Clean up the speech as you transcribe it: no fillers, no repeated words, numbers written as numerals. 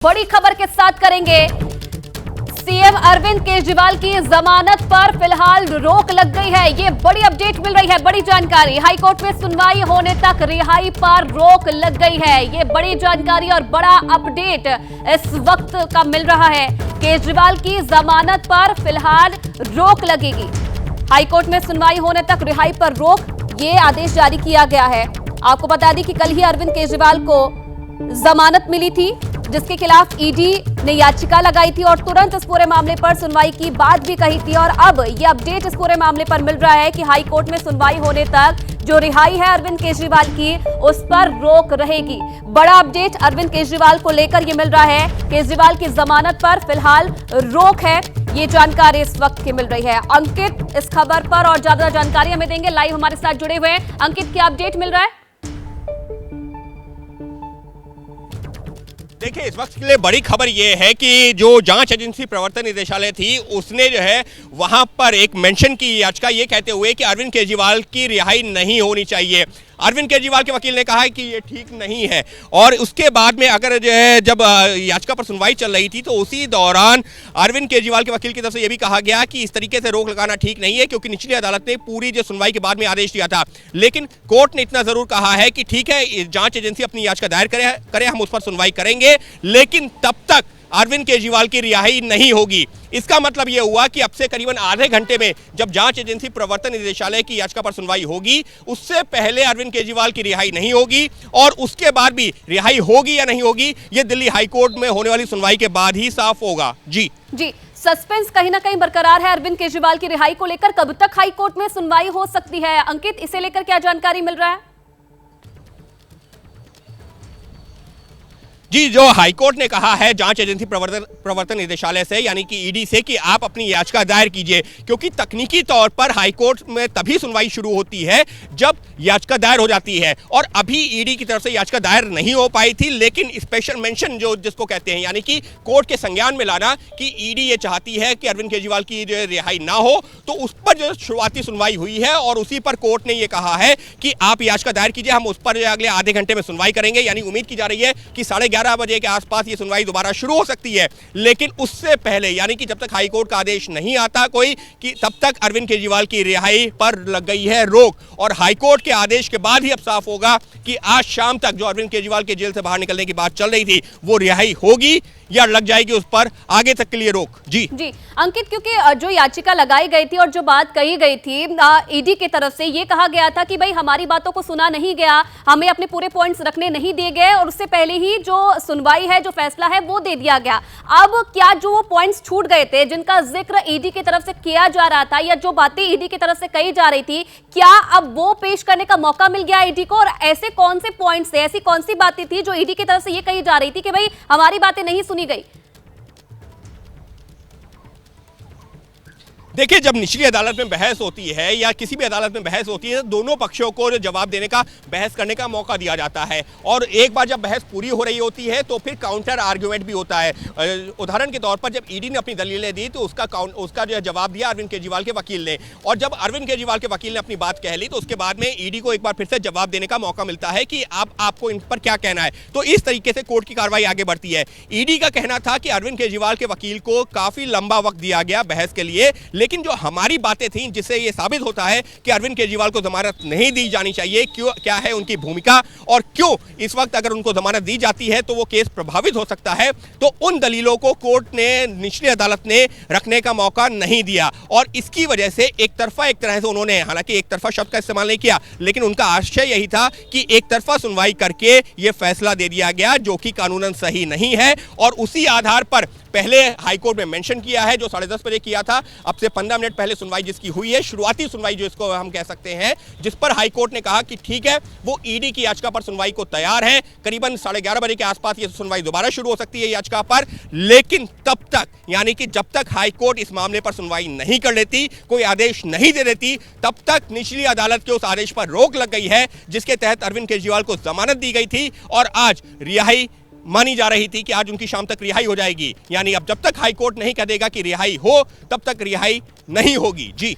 बड़ी खबर के साथ करेंगे। सीएम अरविंद केजरीवाल की जमानत पर फिलहाल रोक लग गई है। ये बड़ी अपडेट मिल रही है, बड़ी जानकारी। हाईकोर्ट में सुनवाई होने तक रिहाई पर रोक लग गई है। ये बड़ी जानकारी और बड़ा अपडेट इस वक्त का मिल रहा है। केजरीवाल की जमानत पर फिलहाल रोक लगेगी। हाईकोर्ट में सुनवाई होने तक रिहाई पर रोक, ये आदेश जारी किया गया है। आपको बता दें कि कल ही अरविंद केजरीवाल को जमानत मिली थी, जिसके खिलाफ ईडी ने याचिका लगाई थी और तुरंत इस पूरे मामले पर सुनवाई की बात भी कही थी। और अब ये अपडेट इस पूरे मामले पर मिल रहा है कि हाई कोर्ट में सुनवाई होने तक जो रिहाई है अरविंद केजरीवाल की, उस पर रोक रहेगी। बड़ा अपडेट अरविंद केजरीवाल को लेकर ये मिल रहा है। केजरीवाल की जमानत पर फिलहाल रोक है, ये जानकारी इस वक्त की मिल रही है। अंकित इस खबर पर और ज्यादा जानकारी हमें देंगे, लाइव हमारे साथ जुड़े हुए हैं। अंकित, क्या अपडेट मिल रहा है? देखिए, इस वक्त के लिए बड़ी खबर यह है कि जो जांच एजेंसी प्रवर्तन निदेशालय थी, उसने जो है वहां पर एक मेंशन की याचिका ये कहते हुए कि अरविंद केजरीवाल की रिहाई नहीं होनी चाहिए। अरविंद केजरीवाल के वकील ने कहा है कि ये ठीक नहीं है। और उसके बाद में अगर जो है जब याचिका पर सुनवाई चल रही थी, तो उसी दौरान अरविंद केजरीवाल के वकील की तरफ से ये भी कहा गया कि इस तरीके से रोक लगाना ठीक नहीं है, क्योंकि निचली अदालत ने पूरी जो सुनवाई के बाद में आदेश दिया था। लेकिन कोर्ट ने इतना जरूर कहा है कि ठीक है, जांच एजेंसी अपनी याचिका दायर करे, हम उस पर सुनवाई करेंगे, लेकिन तब तक अरविंद केजरीवाल की रिहाई नहीं होगी। इसका मतलब यह हुआ कि अब से करीबन आधे घंटे में जब जांच एजेंसी प्रवर्तन निदेशालय की याचिका पर सुनवाई होगी, उससे पहले अरविंद केजरीवाल की रिहाई नहीं होगी। और उसके बाद भी रिहाई होगी या नहीं होगी, यह दिल्ली हाईकोर्ट में होने वाली सुनवाई के बाद ही साफ होगा। जी, सस्पेंस कहीं ना कहीं बरकरार है अरविंद केजरीवाल की रिहाई को लेकर। कब तक हाईकोर्ट में सुनवाई हो सकती है? अंकित, इसे लेकर क्या जानकारी मिल रहा है? जी, जो हाईकोर्ट ने कहा है जांच एजेंसी प्रवर्तन निदेशालय से, यानी कि ईडी से, कि आप अपनी याचिका दायर कीजिए, क्योंकि तकनीकी तौर पर हाईकोर्ट में तभी सुनवाई शुरू होती है जब याचिका दायर हो जाती है। और अभी ईडी की तरफ से याचिका दायर नहीं हो पाई थी, लेकिन स्पेशल मेंशन जो जिसको कहते हैं, यानी कि कोर्ट के संज्ञान में लाना कि ईडी ये चाहती है कि अरविंद केजरीवाल की जो रिहाई ना हो, तो उस पर जो शुरुआती सुनवाई हुई है और उसी पर कोर्ट ने ये कहा है कि आप याचिका दायर कीजिए, हम उस पर अगले आधे घंटे में सुनवाई करेंगे। यानी उम्मीद की जा रही है कि 11:30 बजे के आसपास ये सुनवाई दोबारा शुरू हो सकती है। लेकिन उससे पहले, यानी कि जब तक हाईकोर्ट का आदेश नहीं आता कोई, कि तब तक अरविंद केजरीवाल की रिहाई पर लग गई है रोक। और हाईकोर्ट के आदेश के बाद ही अब साफ होगा कि आज शाम तक जो अरविंद केजरीवाल के जेल से बाहर निकलने की बात चल रही थी, वो रिहाई होगी या लग जाएगी उस पर आगे तक के लिए रोक। जी अंकित, क्योंकि जो याचिका लगाई गई थी और जो बात कही गई थी ईडी की तरफ से, ये कहा गया था कि भाई हमारी बातों को सुना नहीं गया, हमें अपने पूरे पॉइंट्स रखने नहीं दिए गए, और उससे पहले ही जो सुनवाई है, जो फैसला है, वो दे दिया गया। अब क्या जो वो पॉइंट्स छूट गए थे, जिनका जिक्र ईडी की तरफ से किया जा रहा था, या जो बातें ईडी की तरफ से कही जा रही थी, क्या अब वो पेश करने का मौका मिल गया ईडी को? और ऐसे कौन से पॉइंट्स थे, ऐसी कौन सी बातें थी जो ईडी की तरफ से ये कही जा रही थी कि भाई हमारी बातें नहीं सुनी गई? देखिए, जब निचली अदालत में बहस होती है या किसी भी अदालत में बहस होती है, तो दोनों पक्षों को जवाब देने का, बहस करने का मौका दिया जाता है। और एक बार जब बहस पूरी हो रही होती है, तो फिर काउंटर आर्ग्यूमेंट भी होता है। उदाहरण के तौर पर जब ईडी ने अपनी दलीलें दी, तो उसका जो है जवाब दिया अरविंद केजरीवाल के वकील ने। और जब अरविंद केजरीवाल के वकील ने अपनी बात कह ली, तो उसके बाद में ईडी को एक बार फिर से जवाब देने का मौका मिलता है कि आपको इन पर क्या कहना है। तो इस तरीके से कोर्ट की कार्रवाई आगे बढ़ती है। ईडी का कहना था कि अरविंद केजरीवाल के वकील को काफी लंबा वक्त दिया गया बहस के लिए, लेकिन जो हमारी बातें थीं, जिससे ये साबित होता है कि अरविंद केजरीवाल को जमानत नहीं दी जानी चाहिए, क्यों, क्या है उनकी भूमिका, और क्यों इस वक्त अगर उनको जमानत दी जाती है तो वो केस प्रभावित हो सकता है, तो उन दलीलों को कोर्ट ने, निचली अदालत ने रखने का मौका नहीं दिया। और इसकी वजह से एक तरह से उन्होंने, हालांकि एक तरफा शब्द का इस्तेमाल नहीं किया, लेकिन उनका आशय यही था कि एक तरफा सुनवाई करके ये फैसला दे दिया गया, जो कि कानूनन सही नहीं है। और उसी आधार पर पहले हाईकोर्ट में मेंशन किया है, जो 10:30 बजे किया था, अब से 15 मिनट पहले सुनवाई जिसकी हुई है, शुरुआती सुनवाई जो इसको हम कह सकते हैं, जिस पर हाईकोर्ट ने कहा कि ठीक है, वो ईडी की याचिका पर सुनवाई को तैयार है। करीबन 11:30 बजे के आसपास ये सुनवाई दोबारा शुरू हो सकती है याचिका पर। लेकिन तब तक, यानी कि जब तक हाईकोर्ट इस मामले पर सुनवाई नहीं कर लेती, कोई आदेश नहीं दे देती, तब तक निचली अदालत के उस आदेश पर रोक लग गई है, जिसके तहत अरविंद केजरीवाल को जमानत दी गई थी और आज रिहाई मानी जा रही थी कि आज उनकी शाम तक रिहाई हो जाएगी। यानी अब जब तक हाईकोर्ट नहीं कह देगा कि रिहाई हो, तब तक रिहाई नहीं होगी। जी।